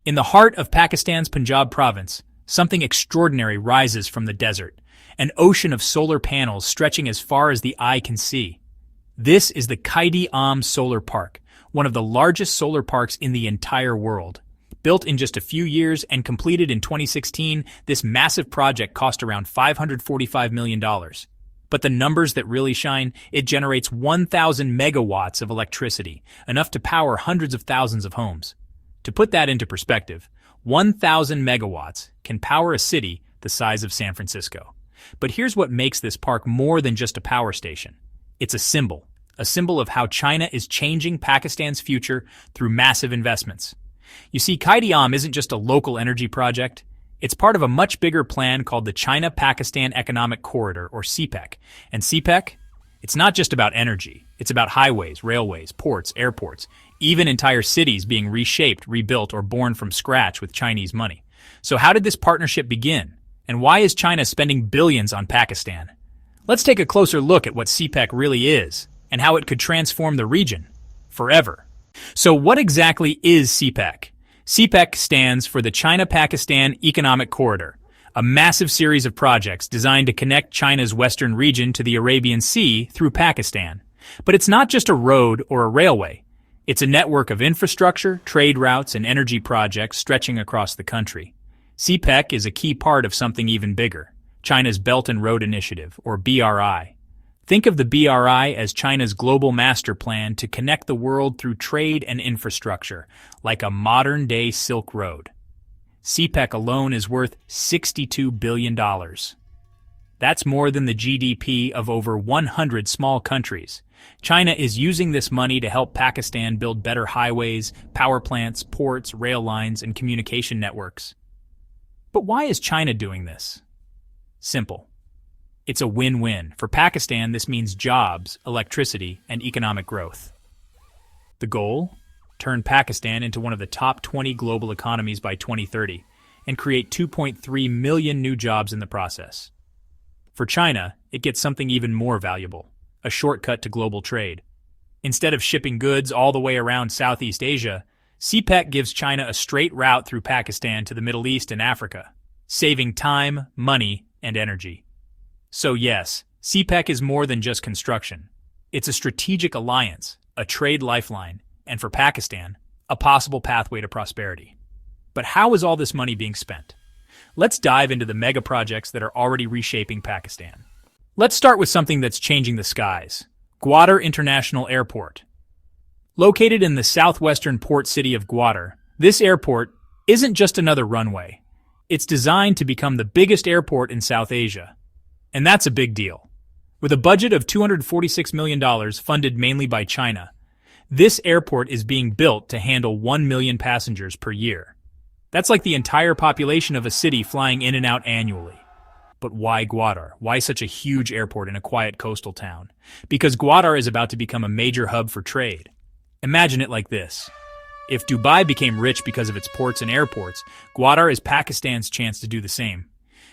In the heart of Pakistan's Punjab province, something extraordinary rises from the desert, an ocean of solar panels stretching as far as the eye can see. This is the Karachi Solar Park, one of the largest solar parks in the entire world. Built in just a few years and completed in 2016, this massive project cost around $545 million. But the numbers that really shine, it generates 1,000 megawatts of electricity, enough to power hundreds of thousands of homes. To put that into perspective, 1,000 megawatts can power a city the size of San Francisco. But here's what makes this park more than just a power station. It's a symbol of how China is changing Pakistan's future through massive investments. You see, Karachi isn't just a local energy project. It's part of a much bigger plan called the China-Pakistan Economic Corridor, or CPEC. And CPEC? It's not just about energy. It's about highways, railways, ports, airports, even entire cities being reshaped, rebuilt, or born from scratch with Chinese money. So how did this partnership begin? And why is China spending billions on Pakistan? Let's take a closer look at what CPEC really is, and how it could transform the region forever. So what exactly is CPEC? CPEC stands for the China-Pakistan Economic Corridor, a massive series of projects designed to connect China's western region to the Arabian Sea through Pakistan. But it's not just a road or a railway. It's a network of infrastructure, trade routes, and energy projects stretching across the country. CPEC is a key part of something even bigger, China's Belt and Road Initiative, or BRI. Think of the BRI as China's global master plan to connect the world through trade and infrastructure, like a modern-day Silk Road. CPEC alone is worth $62 billion. That's more than the GDP of over 100 small countries. China is using this money to help Pakistan build better highways, power plants, ports, rail lines, and communication networks. But why is China doing this? Simple. It's a win-win. For Pakistan, this means jobs, electricity, and economic growth. The goal? Turn Pakistan into one of the top 20 global economies by 2030 and create 2.3 million new jobs in the process. For China, it gets something even more valuable, a shortcut to global trade. Instead of shipping goods all the way around Southeast Asia, CPEC gives China a straight route through Pakistan to the Middle East and Africa, saving time, money, and energy. So yes, CPEC is more than just construction. It's a strategic alliance, a trade lifeline, and for Pakistan, a possible pathway to prosperity. But how is all this money being spent? Let's dive into the megaprojects that are already reshaping Pakistan. Let's start with something that's changing the skies: Gwadar International Airport. Located in the southwestern port city of Gwadar, this airport isn't just another runway. It's designed to become the biggest airport in South Asia. And that's a big deal. With a budget of $246 million funded mainly by China, this airport is being built to handle 1 million passengers per year. That's like the entire population of a city flying in and out annually. But why Gwadar? Why such a huge airport in a quiet coastal town? Because Gwadar is about to become a major hub for trade. Imagine it like this. If Dubai became rich because of its ports and airports, Gwadar is Pakistan's chance to do the same.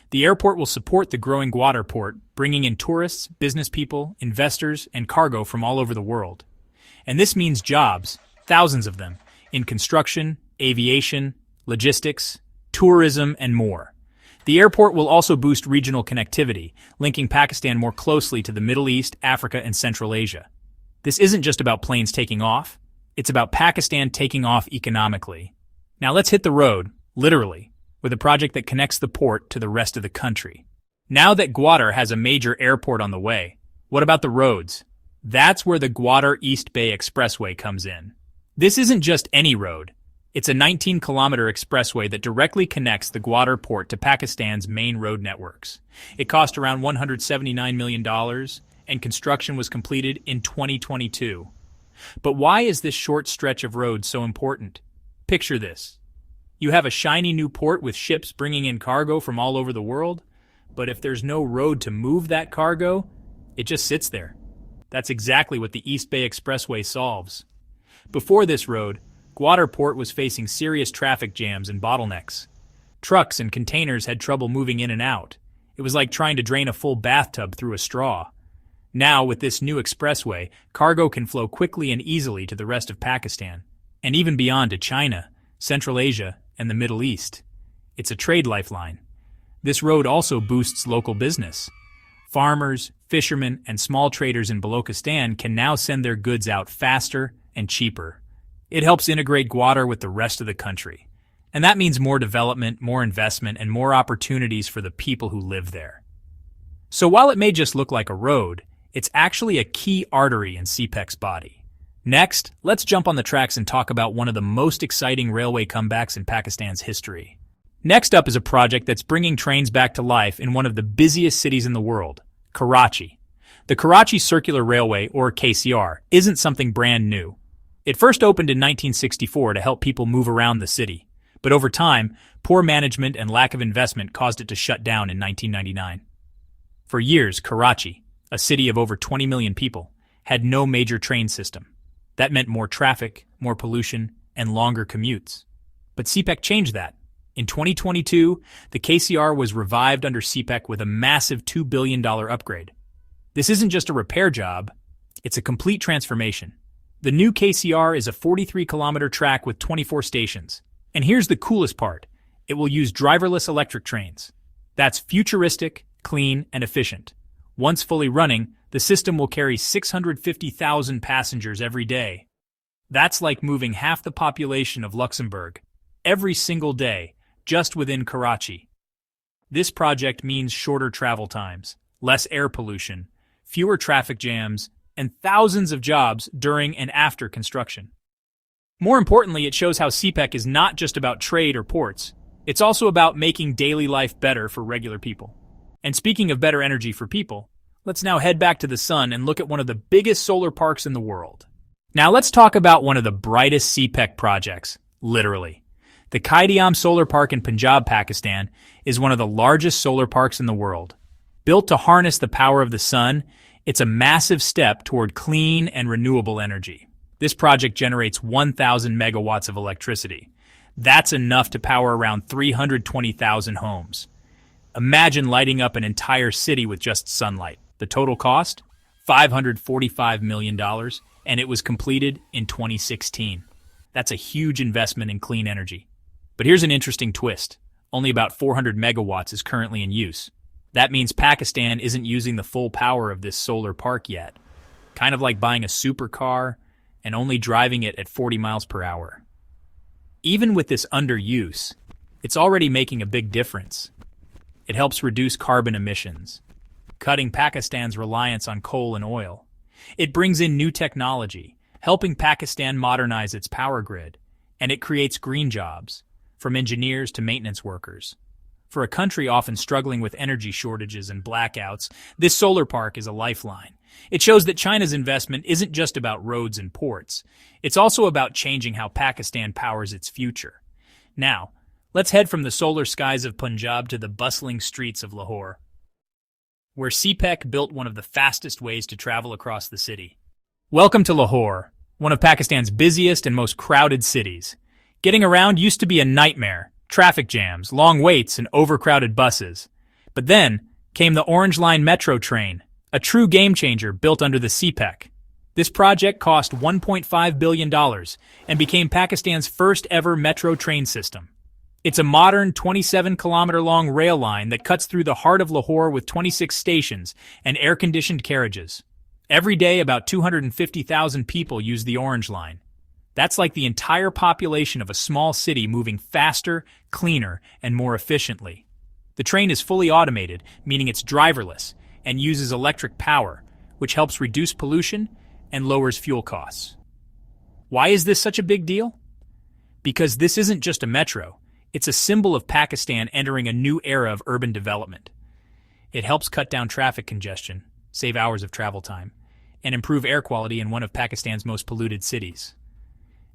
The airport will support the growing Gwadar port, bringing in tourists, business people, investors, and cargo from all over the world. And this means jobs, thousands of them, in construction, aviation, logistics, tourism, and more. The airport will also boost regional connectivity, linking Pakistan more closely to the Middle East, Africa, and Central Asia. This isn't just about planes taking off. It's about Pakistan taking off economically. Now let's hit the road, literally, with a project that connects the port to the rest of the country. Now that Gwadar has a major airport on the way, what about the roads? That's where the Gwadar East Bay Expressway comes in. This isn't just any road. It's a 19-kilometer expressway that directly connects the Gwadar port to Pakistan's main road networks. It cost around $179 million, and construction was completed in 2022. But why is this short stretch of road so important? Picture this. You have a shiny new port with ships bringing in cargo from all over the world, but if there's no road to move that cargo, it just sits there. That's exactly what the East Bay Expressway solves. Before this road, Gwadar Port was facing serious traffic jams and bottlenecks. Trucks and containers had trouble moving in and out. It was like trying to drain a full bathtub through a straw. Now, with this new expressway, cargo can flow quickly and easily to the rest of Pakistan, and even beyond to China, Central Asia, and the Middle East. It's a trade lifeline. This road also boosts local business. Farmers, fishermen, and small traders in Balochistan can now send their goods out faster and cheaper. It helps integrate Gwadar with the rest of the country. And that means more development, more investment, and more opportunities for the people who live there. So while it may just look like a road, it's actually a key artery in CPEC's body. Next, let's jump on the tracks and talk about one of the most exciting railway comebacks in Pakistan's history. Next up is a project that's bringing trains back to life in one of the busiest cities in the world, Karachi. The Karachi Circular Railway, or KCR, isn't something brand new. It first opened in 1964 to help people move around the city. But over time, poor management and lack of investment caused it to shut down in 1999. For years, Karachi, a city of over 20 million people, had no major train system. That meant more traffic, more pollution, and longer commutes. But CPEC changed that. In 2022, the KCR was revived under CPEC with a massive $2 billion upgrade. This isn't just a repair job, it's a complete transformation. The new KCR is a 43-kilometer track with 24 stations. And here's the coolest part. It will use driverless electric trains. That's futuristic, clean, and efficient. Once fully running, the system will carry 650,000 passengers every day. That's like moving half the population of Luxembourg every single day, just within Karachi. This project means shorter travel times, less air pollution, fewer traffic jams, and thousands of jobs during and after construction. More importantly, it shows how CPEC is not just about trade or ports. It's also about making daily life better for regular people. And speaking of better energy for people, let's now head back to the sun and look at one of the biggest solar parks in the world. Now let's talk about one of the brightest CPEC projects, literally. The Karachi Solar Park in Punjab, Pakistan, is one of the largest solar parks in the world. Built to harness the power of the sun, it's a massive step toward clean and renewable energy. This project generates 1,000 megawatts of electricity. That's enough to power around 320,000 homes. Imagine lighting up an entire city with just sunlight. The total cost? $545 million, and it was completed in 2016. That's a huge investment in clean energy. But here's an interesting twist. Only about 400 megawatts is currently in use. That means Pakistan isn't using the full power of this solar park yet. Kind of like buying a supercar and only driving it at 40 miles per hour. Even with this underuse, it's already making a big difference. It helps reduce carbon emissions, cutting Pakistan's reliance on coal and oil. It brings in new technology, helping Pakistan modernize its power grid, and it creates green jobs, from engineers to maintenance workers. For a country often struggling with energy shortages and blackouts, this solar park is a lifeline. It shows that China's investment isn't just about roads and ports. It's also about changing how Pakistan powers its future. Now, let's head from the solar skies of Punjab to the bustling streets of Lahore, where CPEC built one of the fastest ways to travel across the city. Welcome to Lahore, one of Pakistan's busiest and most crowded cities. Getting around used to be a nightmare. Traffic jams, long waits, and overcrowded buses. But then came the Orange Line metro train, a true game-changer built under the CPEC. This project cost $1.5 billion and became Pakistan's first-ever metro train system. It's a modern 27-kilometer-long rail line that cuts through the heart of Lahore with 26 stations and air-conditioned carriages. Every day, about 250,000 people use the Orange Line. That's like the entire population of a small city moving faster, cleaner, and more efficiently. The train is fully automated, meaning it's driverless, and uses electric power, which helps reduce pollution and lowers fuel costs. Why is this such a big deal? Because this isn't just a metro, it's a symbol of Pakistan entering a new era of urban development. It helps cut down traffic congestion, save hours of travel time, and improve air quality in one of Pakistan's most polluted cities.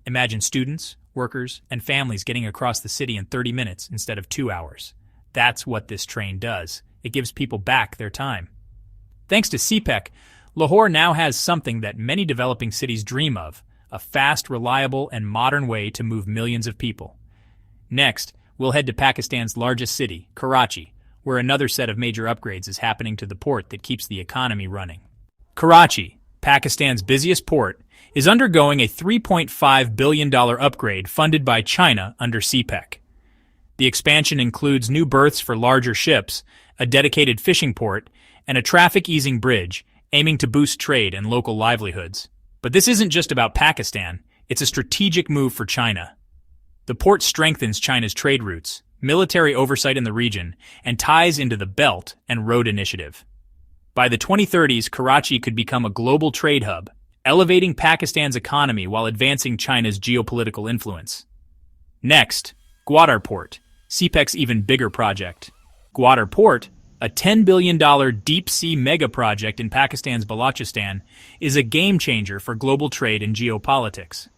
Imagine students, workers, and families getting across the city in 30 minutes instead of 2 hours. That's what this train does. It gives people back their time. Thanks to CPEC, Lahore now has something that many developing cities dream of, a fast, reliable, and modern way to move millions of people. Next, we'll head to Pakistan's largest city, Karachi, where another set of major upgrades is happening to the port that keeps the economy running. Karachi, Pakistan's busiest port, is undergoing a $3.5 billion upgrade funded by China under CPEC. The expansion includes new berths for larger ships, a dedicated fishing port, and a traffic-easing bridge, aiming to boost trade and local livelihoods. But this isn't just about Pakistan, it's a strategic move for China. The port strengthens China's trade routes, military oversight in the region, and ties into the Belt and Road Initiative. By the 2030s, Karachi could become a global trade hub, elevating Pakistan's economy while advancing China's geopolitical influence. Next, Gwadar Port, CPEC's even bigger project. Gwadar Port, a $10 billion deep-sea mega-project in Pakistan's Balochistan, is a game-changer for global trade and geopolitics.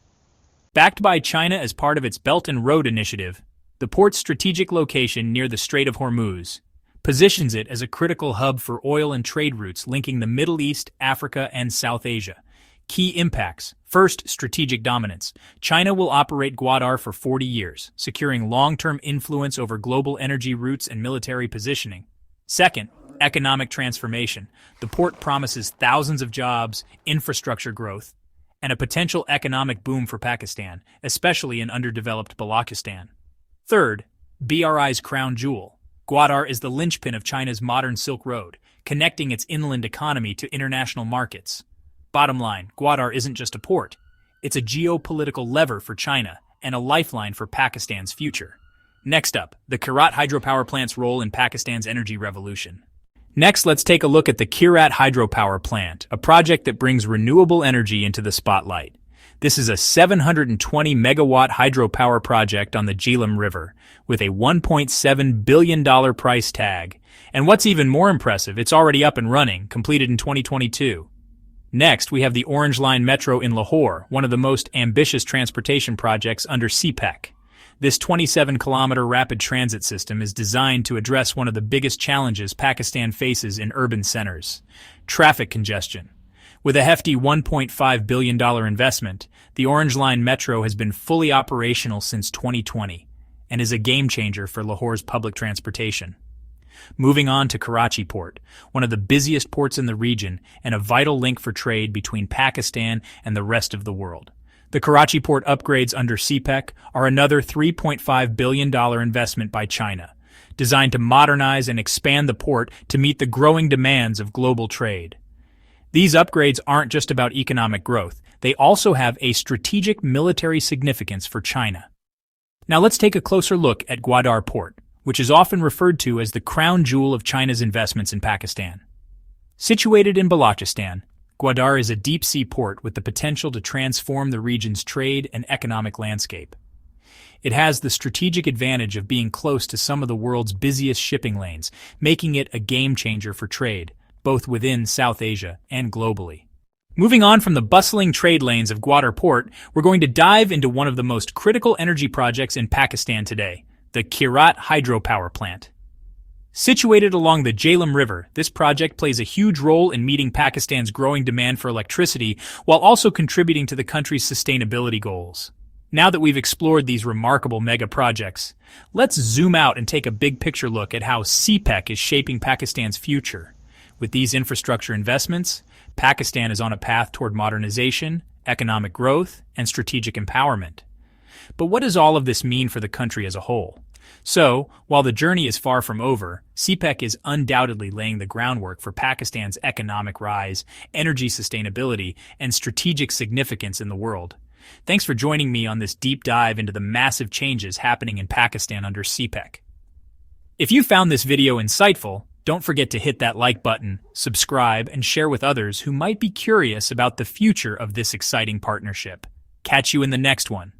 Backed by China as part of its Belt and Road Initiative, the port's strategic location near the Strait of Hormuz positions it as a critical hub for oil and trade routes linking the Middle East, Africa, and South Asia. Key impacts. First, strategic dominance. China will operate Gwadar for 40 years, securing long-term influence over global energy routes and military positioning. Second, economic transformation. The port promises thousands of jobs, infrastructure growth, and a potential economic boom for Pakistan, especially in underdeveloped Balochistan. Third, BRI's crown jewel. Gwadar is the linchpin of China's modern Silk Road, connecting its inland economy to international markets. Bottom line, Gwadar isn't just a port. It's a geopolitical lever for China and a lifeline for Pakistan's future. Next up, the Karachi hydropower plant's role in Pakistan's energy revolution. Next, let's take a look at the Karachi hydropower plant, a project that brings renewable energy into the spotlight. This is a 720 megawatt hydropower project on the Jhelum River, with a $1.7 billion price tag. And what's even more impressive, it's already up and running, completed in 2022. Next, we have the Orange Line Metro in Lahore, one of the most ambitious transportation projects under CPEC. This 27-kilometer rapid transit system is designed to address one of the biggest challenges Pakistan faces in urban centers: traffic congestion. With a hefty $1.5 billion investment, the Orange Line Metro has been fully operational since 2020 and is a game-changer for Lahore's public transportation. Moving on to Karachi Port, one of the busiest ports in the region and a vital link for trade between Pakistan and the rest of the world. The Karachi Port upgrades under CPEC are another $3.5 billion investment by China, designed to modernize and expand the port to meet the growing demands of global trade. These upgrades aren't just about economic growth, they also have a strategic military significance for China. Now let's take a closer look at Gwadar Port, which is often referred to as the crown jewel of China's investments in Pakistan. Situated in Balochistan, Gwadar is a deep-sea port with the potential to transform the region's trade and economic landscape. It has the strategic advantage of being close to some of the world's busiest shipping lanes, making it a game-changer for trade, both within South Asia and globally. Moving on from the bustling trade lanes of Gwadar Port, we're going to dive into one of the most critical energy projects in Pakistan today, the Karachi Hydropower Plant. Situated along the Jhelum River, this project plays a huge role in meeting Pakistan's growing demand for electricity while also contributing to the country's sustainability goals. Now that we've explored these remarkable mega projects, let's zoom out and take a big picture look at how CPEC is shaping Pakistan's future. With these infrastructure investments, Pakistan is on a path toward modernization, economic growth, and strategic empowerment. But what does all of this mean for the country as a whole? So, while the journey is far from over, CPEC is undoubtedly laying the groundwork for Pakistan's economic rise, energy sustainability, and strategic significance in the world. Thanks for joining me on this deep dive into the massive changes happening in Pakistan under CPEC. If you found this video insightful, don't forget to hit that like button, subscribe, and share with others who might be curious about the future of this exciting partnership. Catch you in the next one.